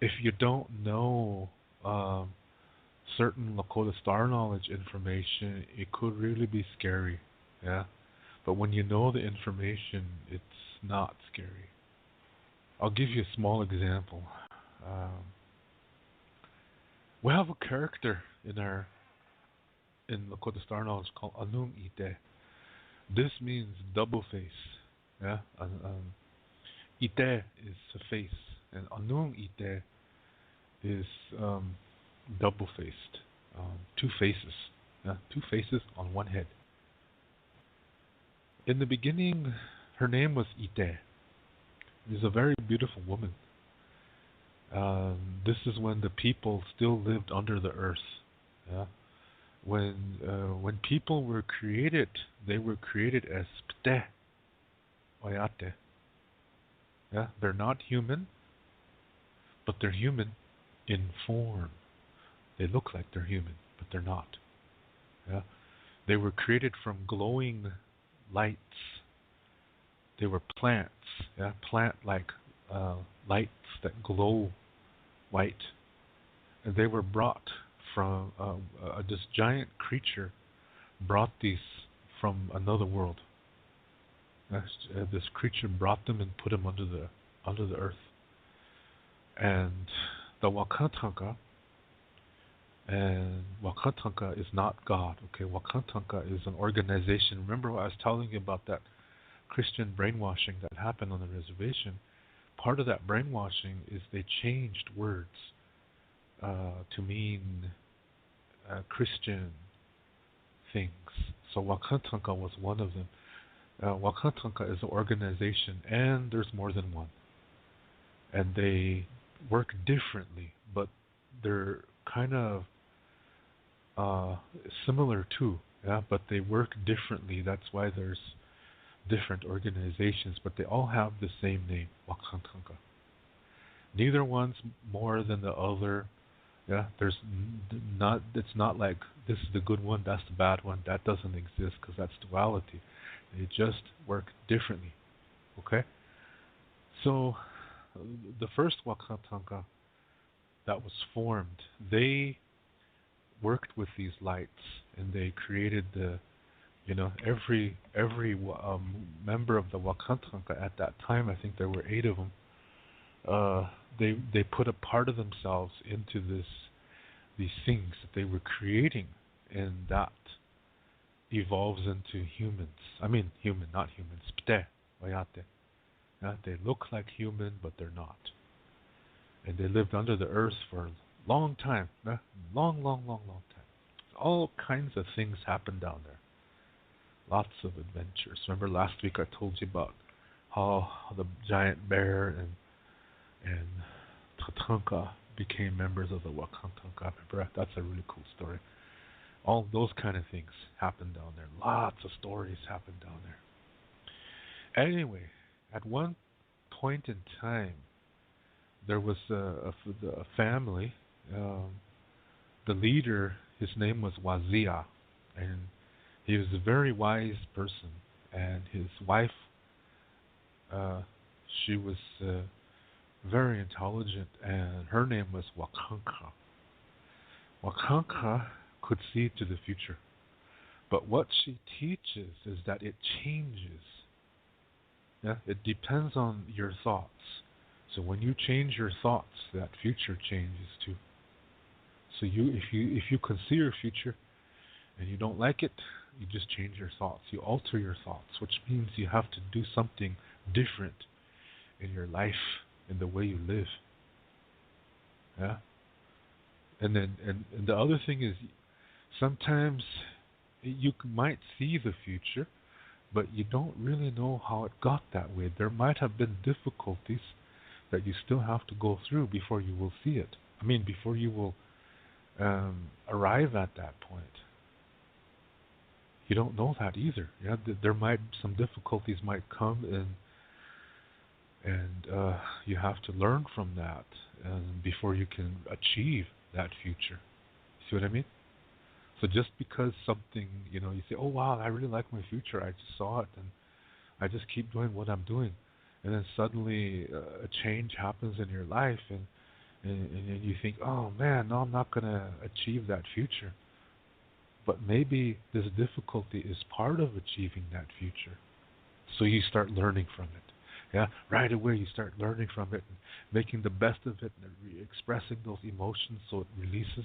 if you don't know um, certain Lakota star knowledge information, it could really be scary. Yeah. But when you know the information, it's not scary. I'll give you a small example. Um, we have a character in Lakota star knowledge called Anun-ite. This means double face. Yeah. Ite is a face, and Anun-ite is um, double faced. Two faces. Yeah. Two faces on one head. In the beginning, her name was Ite. She's a very beautiful woman. This is when the people still lived under the earth. Yeah. When people were created, they were created as pte oyate. Yeah. They're not human, but they're human in form. They look like they're human, but they're not. Yeah. They were created from glowing lights. They were plants. Yeah. Plant-like uh, lights that glow white, and they were brought from this giant creature brought these from another world. This creature brought them and put them under the earth, and the Wakatanka and Wakatanka is not God. Okay, Wakatanka is an organization. Remember what I was telling you about that Christian brainwashing that happened on the reservation? Part of that brainwashing is they changed words to mean Christian things. So Wakatanka was one of them. Wakatanka is an organization, and there's more than one, and they work differently, but they're kind of uh, similar too. Yeah, but they work differently. That's why there's different organizations, but they all have the same name, Wakatanka. Neither one's more than the other. Yeah, there's not. It's not like this is the good one, that's the bad one. That doesn't exist because that's duality. They just work differently. Okay, so the first Wakatanka that was formed, they worked with these lights and they created the, every member of the Wakatanka at that time. I think there were 8 of them. They put a part of themselves into these things that they were creating, and that evolves into humans. I mean, human, not humans. Pte, oyate. Yeah, they look like human, but they're not. And they lived under the earth for a long time. Yeah? Long, long, long, long time. All kinds of things happened down there. Lots of adventures. Remember last week I told you about how the giant bear and Tatanka became members of the Wakantanka. Remember, that's a really cool story. All those kind of things happened down there. Lots of stories happened down there. Anyway, at one point in time, there was a family. Um, the leader, his name was Wazia, and he was a very wise person. And his wife, uh, she was very intelligent, and her name was Wakanka. Wakanka could see to the future, but what she teaches is that it changes. Yeah, it depends on your thoughts. So when you change your thoughts, that future changes too. So if you can see your future and you don't like it, you just change your thoughts. You alter your thoughts, which means you have to do something different in your life, in the way you live. Yeah. And the other thing is sometimes you might see the future, but you don't really know how it got that way. There might have been difficulties that you still have to go through before you will see it. I mean, before you will arrive at that point. You don't know that either. Yeah, there might some difficulties might come, and you have to learn from that, before you can achieve that future. See what I mean? So just because something, you say, "Oh wow, I really like my future. I just saw it, and I just keep doing what I'm doing," and then suddenly a change happens in your life, and and you think, oh man, no, I'm not gonna achieve that future. But maybe this difficulty is part of achieving that future. So you start learning from it. Yeah, right away you start learning from it and making the best of it and expressing those emotions so it releases.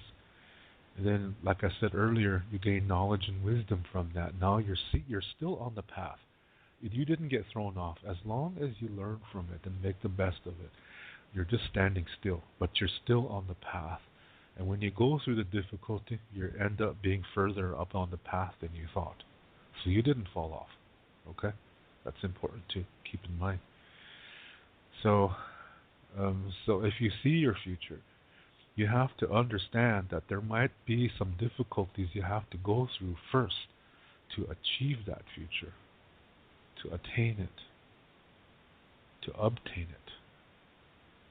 And then, like I said earlier, you gain knowledge and wisdom from that. Now you're still on the path. You didn't get thrown off. As long as you learn from it and make the best of it, you're just standing still, but you're still on the path. And when you go through the difficulty, you end up being further up on the path than you thought. So you didn't fall off. Okay? That's important to keep in mind. So, so if you see your future, you have to understand that there might be some difficulties you have to go through first to achieve that future, to attain it, to obtain it.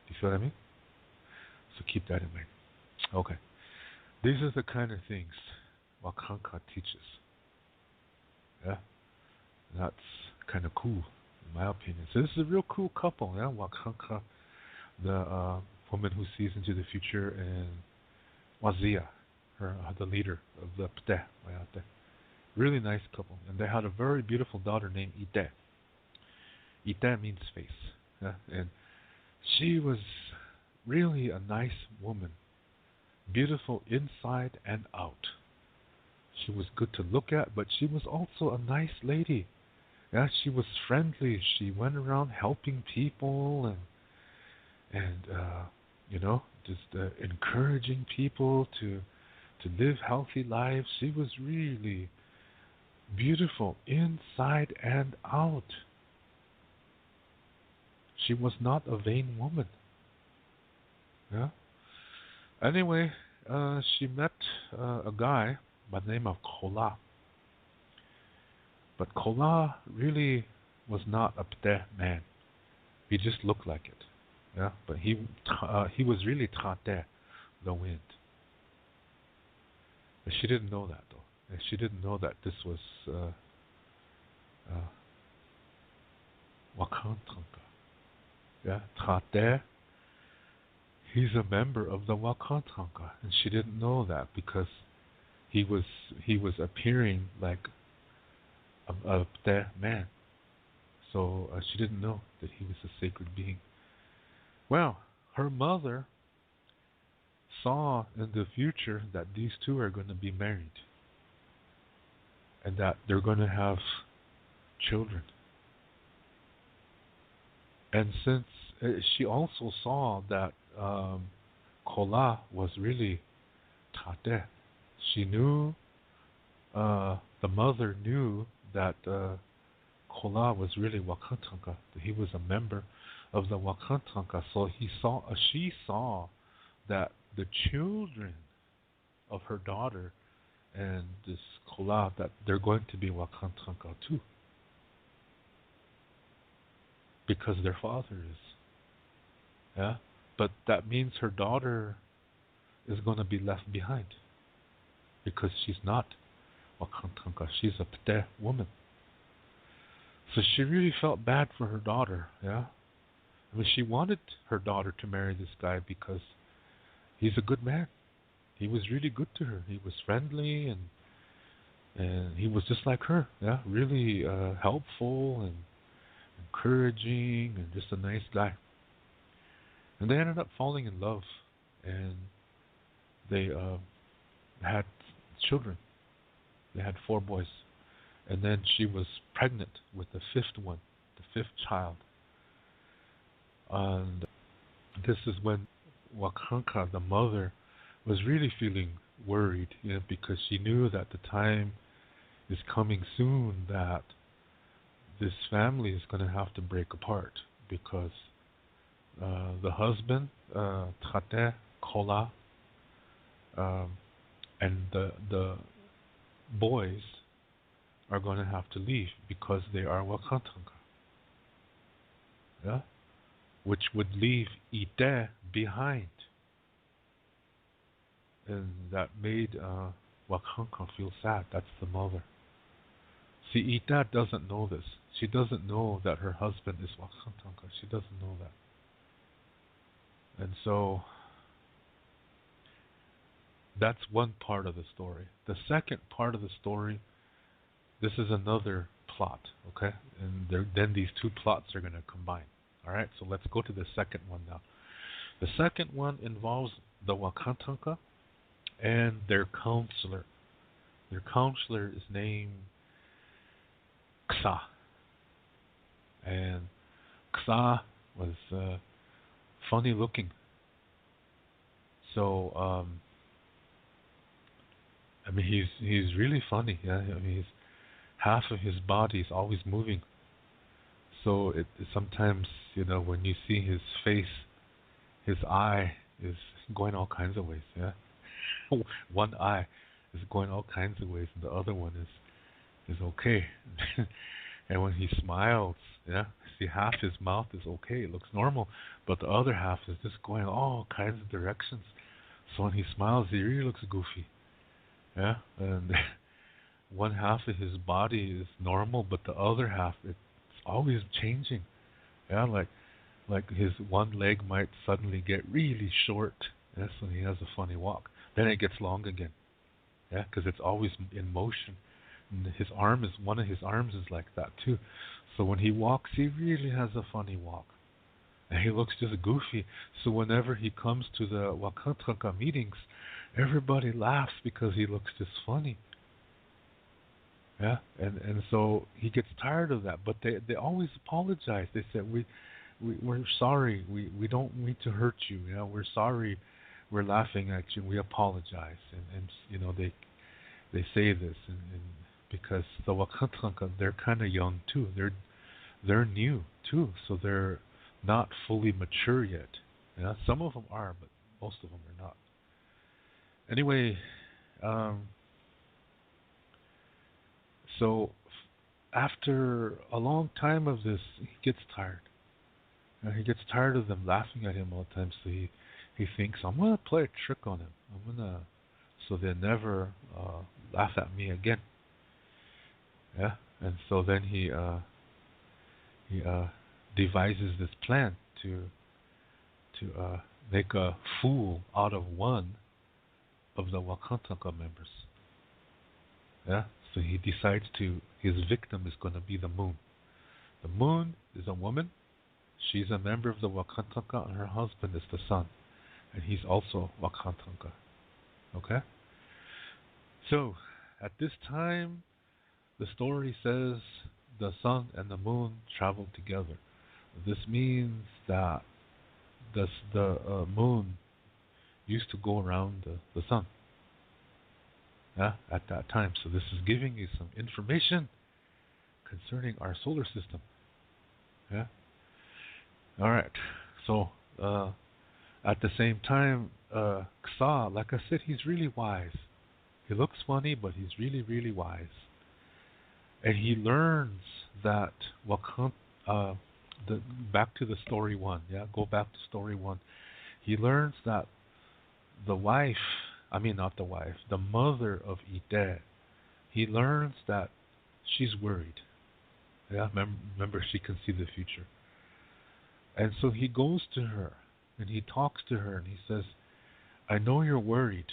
Do you see what I mean? So keep that in mind. Okay. These are the kind of things Wakanka teaches. Yeah? And that's kind of cool, in my opinion. So this is a real cool couple, yeah? Wakanka, the woman who sees into the future, and Wazia, the leader of the Pte. Really nice couple. And they had a very beautiful daughter named Ite. Ite means face. Yeah? And she was really a nice woman. Beautiful inside and out. She was good to look at, but she was also a nice lady. Yeah, she was friendly. She went around helping people and you know, just encouraging people to live healthy lives. She was really beautiful inside and out. She was not a vain woman. Yeah. Anyway, she met a guy by the name of Kola. But Kola really was not a Pte man. He just looked like it. Yeah, but he was really Trate, the wind. But she didn't know that though. And she didn't know that this was uh, Wakantanka. Yeah, Trate. He's a member of the Wakantanka, and she didn't know that because he was appearing like a Pte man. So she didn't know that he was a sacred being. Well, her mother saw in the future that these two are going to be married and that they're going to have children. And since she also saw that Kola was really Tate, she knew, the mother knew that Kola was really Wakantanka, that he was a member of the Wakantanka. So she saw that the children of her daughter and this Kola, that they're going to be Wakantanka too, because their father is. Yeah, but that means her daughter is going to be left behind because she's not Wakantanka. She's a Pte woman. So she really felt bad for her daughter. Yeah, I mean, she wanted her daughter to marry this guy because he's a good man. He was really good to her. He was friendly and he was just like her. Yeah, really helpful and encouraging and just a nice guy. And they ended up falling in love, and they had children. They had 4 boys, and then she was pregnant with the 5th one, the 5th child. And this is when Wakanka, the mother, was really feeling worried, because she knew that the time is coming soon that this family is going to have to break apart because the husband, Trate, Kola, and the boys are going to have to leave because they are Wakantanka. Yeah? Which would leave Ite behind. And that made Wakanka feel sad. That's the mother. See, Ite doesn't know this. She doesn't know that her husband is Wakantanka. She doesn't know that. And so That's one part of the story. The second part of the story, this is another plot, okay? And then these two plots are going to combine. All right, so let's go to the second one now. The second one involves the Wakantanka and their counselor. Their counselor is named Ksa. And Ksa was funny looking. So, I mean, he's really funny. Yeah, I mean, half of his body is always moving. So sometimes, when you see his face, his eye is going all kinds of ways. Yeah, one eye is going all kinds of ways, and the other one is okay. And when he smiles, yeah, see, half his mouth is okay, it looks normal, but the other half is just going all kinds of directions. So when he smiles, he really looks goofy. Yeah, and one half of his body is normal, but the other half, it's always changing. Yeah, like his one leg might suddenly get really short. Yeah, so he has a funny walk. Then it gets long again. Yeah, because it's always in motion. And one of his arms is like that too. So when he walks, he really has a funny walk. And he looks just goofy. So whenever he comes to the Wakantaka meetings, everybody laughs because he looks just funny. Yeah, and so he gets tired of that. But they always apologize. They said, we're sorry. We don't mean to hurt you. We're sorry. We're laughing at you. We apologize. And they say this and because the Wakantanka, they're kind of young too. They're new too, so they're not fully mature yet. Some of them are, but most of them are not. Anyway, so after a long time of this, he gets tired. He gets tired of them laughing at him all the time, so he thinks, I'm going to play a trick on him. So they never laugh at me again. Yeah, and so then he devises this plan to make a fool out of one of the Wakantaka members. Yeah, so he decides his victim is going to be the moon. The moon is a woman. She's a member of the Wakantaka, and her husband is the sun, and he's also Wakantaka. Okay. So at this time, the story says the sun and the moon traveled together. This means that the moon used to go around the sun. Yeah, at that time. So this is giving you some information concerning our solar system. Yeah. All right. So at the same time, Ksa, like I said, he's really wise. He looks funny, but he's really, really wise. And he learns that back to the story one. Yeah, go back to story one. He learns that the mother of Ite, he learns that she's worried. Yeah, remember she can see the future. And so he goes to her and he talks to her and he says, I know you're worried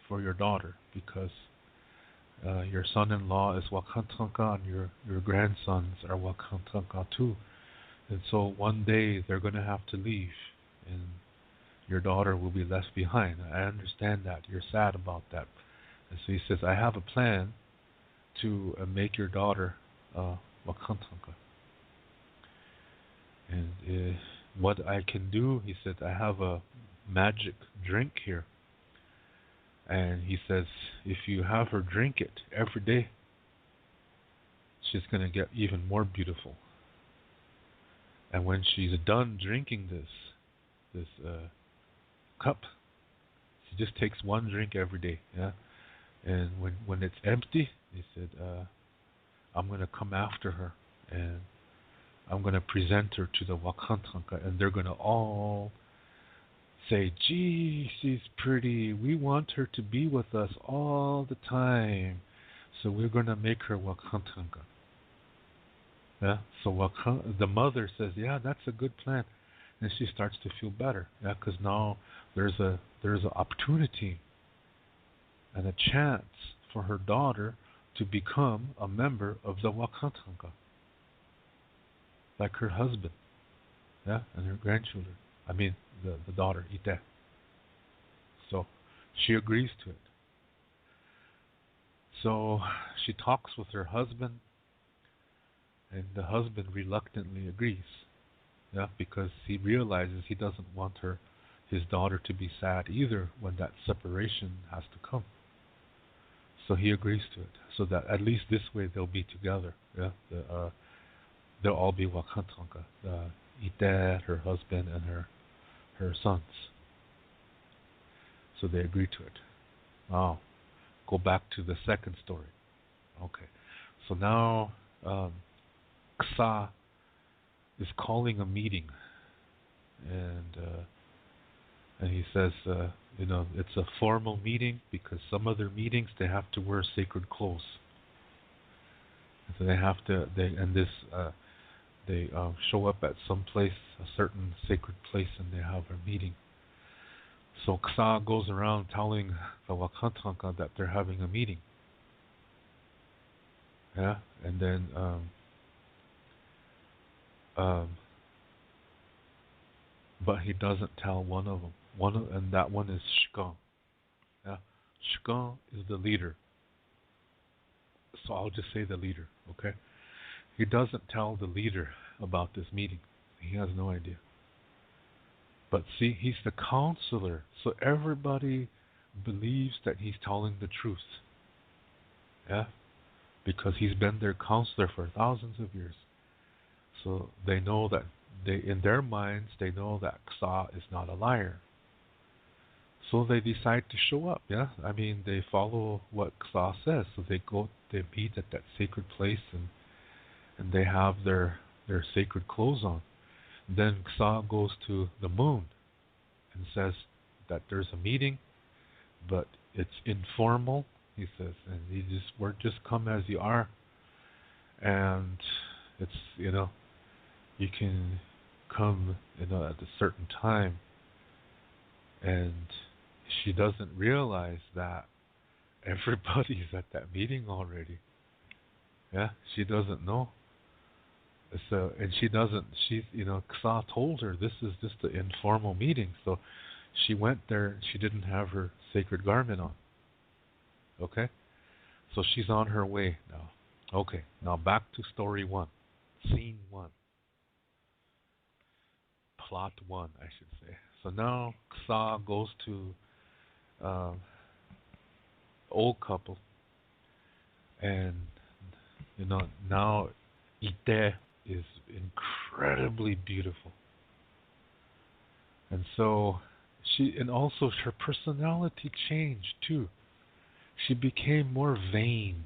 for your daughter because your son-in-law is Wakantanka and your grandsons are Wakantanka too. And so one day they're going to have to leave and your daughter will be left behind. I understand that. You're sad about that. And so he says, I have a plan to make your daughter Wakantanka. And what I can do, he said, I have a magic drink here. And he says, if you have her drink it every day, she's going to get even more beautiful. And when she's done drinking this cup, she just takes one drink every day. Yeah, and when it's empty, he said, I'm going to come after her and I'm going to present her to the Wakantanka, and they're going to all say, gee, she's pretty. We want her to be with us all the time. So we're going to make her Wakantanka. Yeah. So the mother says, yeah, that's a good plan. And she starts to feel better. Yeah, because now there's an opportunity and a chance for her daughter to become a member of the Wakatanka, like her husband, yeah, and her grandchildren. I mean, the daughter, Ite. So she agrees to it. So she talks with her husband, and the husband reluctantly agrees, yeah, because he realizes he doesn't want his daughter to be sad either when that separation has to come. So he agrees to it, so that at least this way they'll be together. Yeah, they'll all be Wakantanka. Ite, her husband, and her sons. So they agree to it. Now, go back to the second story. Okay, so now Ksa is calling a meeting, and he says, it's a formal meeting because some other meetings they have to wear sacred clothes. So they have to they show up at some place, a certain sacred place, and they have a meeting. So Ksa goes around telling the Wakatanka that they're having a meeting. Yeah, and then but he doesn't tell one of them. And that one is Sicangu. Yeah, Sicangu is the leader. So I'll just say the leader, okay? He doesn't tell the leader about this meeting. He has no idea. But see, he's the counselor, so everybody believes that he's telling the truth. Yeah? Because he's been their counselor for thousands of years. So they know that in their minds, they know that Ksa is not a liar. So they decide to show up, yeah? I mean, they follow what Ksa says. So they meet at that sacred place and they have their sacred clothes on. Then Ksa goes to the moon and says that there's a meeting, but it's informal, he says, and we're just come as you are. And it's, you can come, at a certain time. And she doesn't realize that everybody's at that meeting already. Yeah, she doesn't know. So, and Ksa told her this is just an informal meeting. So she went there. She didn't have her sacred garment on. Okay? So she's on her way now. Okay, now back to story one. Scene one. Plot one, I should say. So now Ksa goes to old couple, and now Ite is incredibly beautiful, and so and also her personality changed too. She became more vain.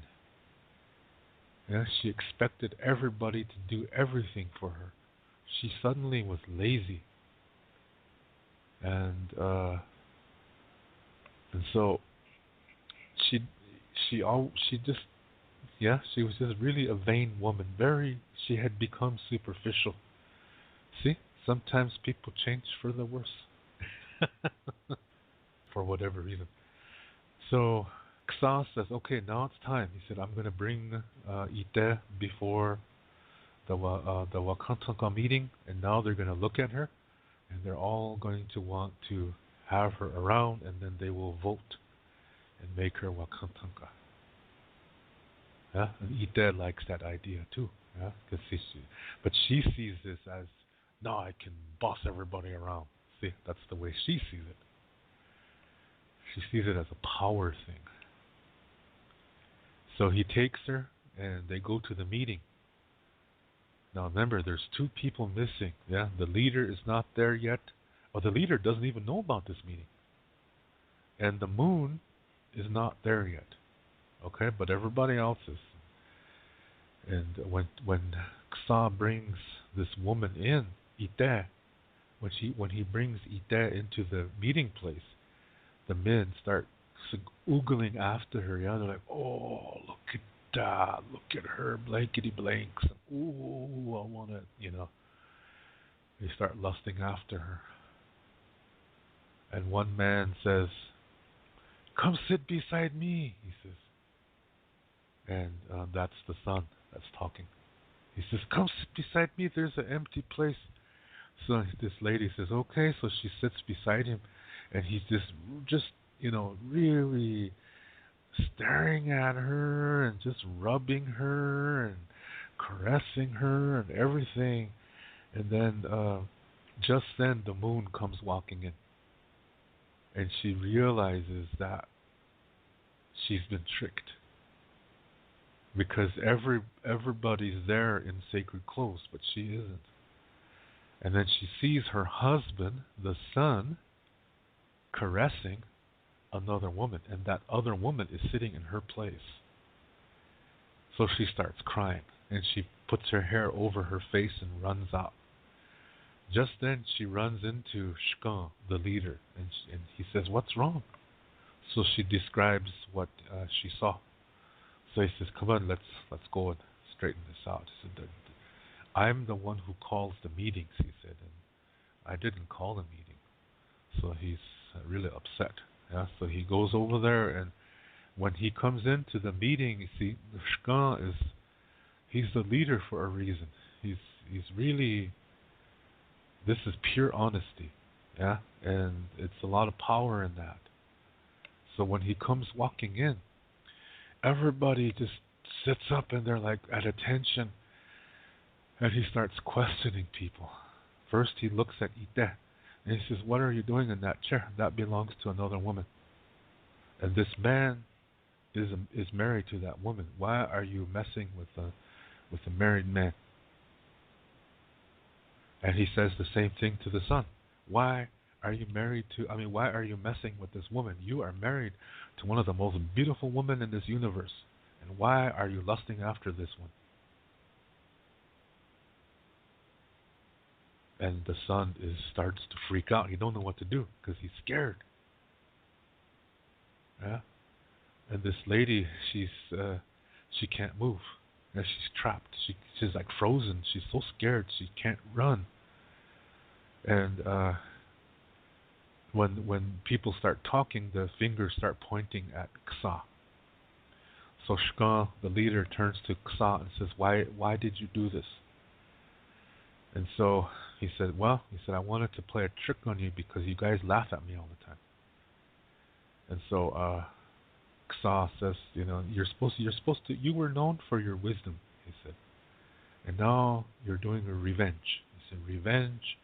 Yeah, she expected everybody to do everything for her. She suddenly was lazy, and so she just she was just really a vain woman. She had become superficial. See, sometimes people change for the worse, for whatever reason. So Ksa says, "Okay, now it's time." He said, "I'm going to bring Ite before the Wakantanka meeting, and now they're going to look at her, and they're all going to want to have her around, and then they will vote and make her Wakantanka." Yeah, and Ite likes that idea too. Yeah, but she sees this as, no, I can boss everybody around. See, that's the way she sees it. She sees it as a power thing. So he takes her, and they go to the meeting. Now remember, there's two people missing. Yeah, the leader is not there yet. Or the leader doesn't even know about this meeting. And the moon is not there yet. Okay, but everybody else is. And when Ksa brings this woman in, Ite, when he brings Ite into the meeting place, the men start oogling after her. Yeah, they're like, "Oh, look at that! Look at her, blankety blanks! Ooh, I want to," They start lusting after her. And one man says, Come sit beside me, he says. And that's the son that's talking. He says, come sit beside me. There's an empty place. So this lady says, okay. So she sits beside him, and he's just really staring at her and just rubbing her and caressing her and everything. And then just then the moon comes walking in, and she realizes that she's been tricked because everybody's there in sacred clothes, but she isn't. And then she sees her husband, the sun, caressing another woman, and that other woman is sitting in her place. So she starts crying, and she puts her hair over her face and runs out. Just then she runs into Sicangu, the leader, and he says, "What's wrong?" So she describes what she saw. So he says, "Come on, let's go and straighten this out." He said, "I'm the one who calls the meetings," he said, "and I didn't call the meeting." So he's really upset. Yeah. So he goes over there, and when he comes into the meeting, you see, Sicangu he's the leader for a reason. He's really, this is pure honesty. Yeah, and it's a lot of power in that. So when he comes walking in, everybody just sits up and they're like at attention, and he starts questioning people. First, he looks at Ite, and he says, "What are you doing in that chair? That belongs to another woman. And this man is married to that woman. Why are you messing with a married man?" And he says the same thing to the son. Why are you married to? I mean, why are you messing with this woman? You are married to one of the most beautiful women in this universe, and why are you lusting after this one? And the son starts to freak out. He don't know what to do because he's scared. Yeah. And this lady, she can't move. And she's trapped. She's like frozen. She's so scared she can't run. And when people start talking, the fingers start pointing at Ksa. So Sicangu, the leader, turns to Ksa and says, "Why did you do this?" And so he said, "I wanted to play a trick on you because you guys laugh at me all the time." And so Ksa says, you were known for your wisdom," he said, "and now you're doing a revenge." He said, "Revenge,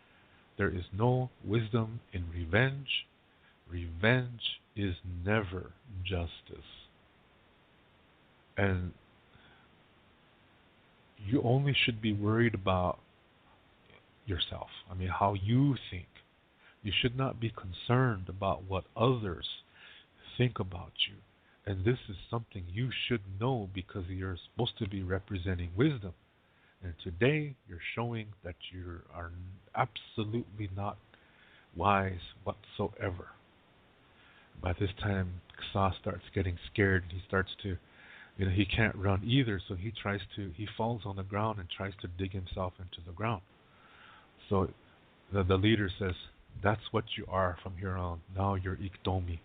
there is no wisdom in revenge. Revenge is never justice. And you only should be worried about yourself. I mean, how you think. You should not be concerned about what others think about you. And this is something you should know because you're supposed to be representing wisdom. And today you're showing that you are absolutely not wise whatsoever." By this time, Ksa starts getting scared. He starts to, he can't run either, so he falls on the ground and tries to dig himself into the ground. So the leader says, "That's what you are from here on. Now you're Iktomi,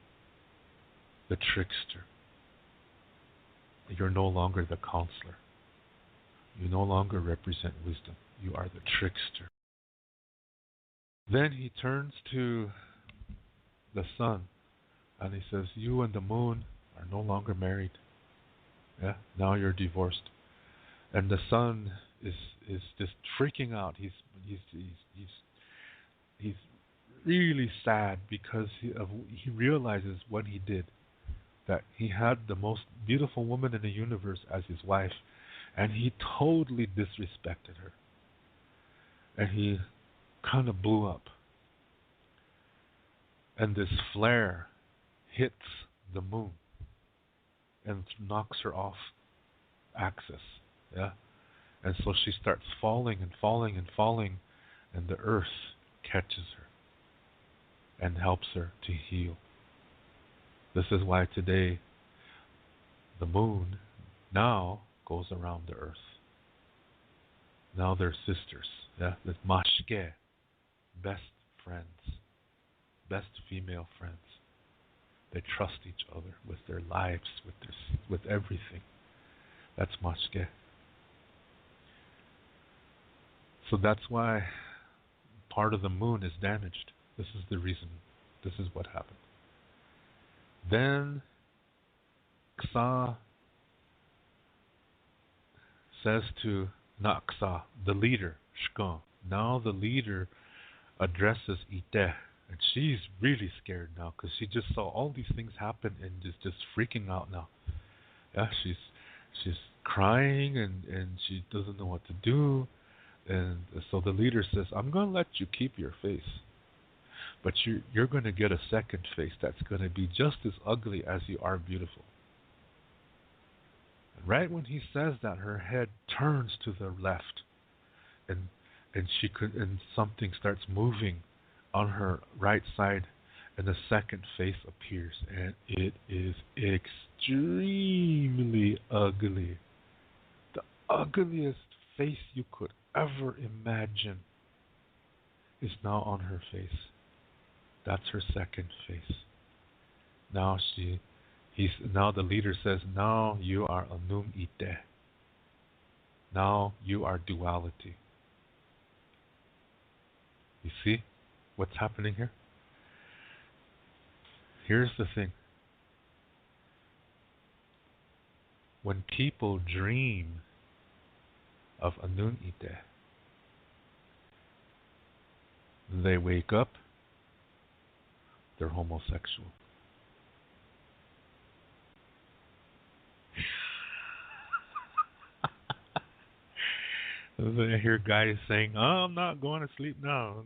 the trickster. You're no longer the counselor. You no longer represent wisdom. You are the trickster." Then he turns to the sun and he says, "You and the moon are no longer married. Yeah, now you're divorced." And the sun is just freaking out. He's really sad because he realizes what he did. That he had the most beautiful woman in the universe as his wife, and he totally disrespected her. And he kind of blew up. And this flare hits the moon and knocks her off axis. Yeah. And so she starts falling and falling and falling, and the earth catches her and helps her to heal. This is why today the moon now goes around the earth. Now they're sisters. Yeah, the mashke, best friends, best female friends. They trust each other with their lives, with everything. That's Mashke. So that's why part of the moon is damaged. This is the reason. This is what happened. Then Ksa says to Naksa, the leader, Shkan. Now the leader addresses Ite, and she's really scared now because she just saw all these things happen and is just freaking out now. Yeah, she's crying and she doesn't know what to do. And so the leader says, I'm going to let you keep your face, but you're going to get a second face that's going to be just as ugly as you are beautiful. And right when he says that, her head turns to the left, and something starts moving on her right side, and the second face appears, and it is extremely ugly. The ugliest face you could ever imagine is now on her face. That's her second face. Now now the leader says, now you are Anun-ite. Now you are duality. You see what's happening here? Here's the thing. When people dream of Anun-ite, they wake up, they're homosexual. I hear guys saying, oh, I'm not going to sleep now.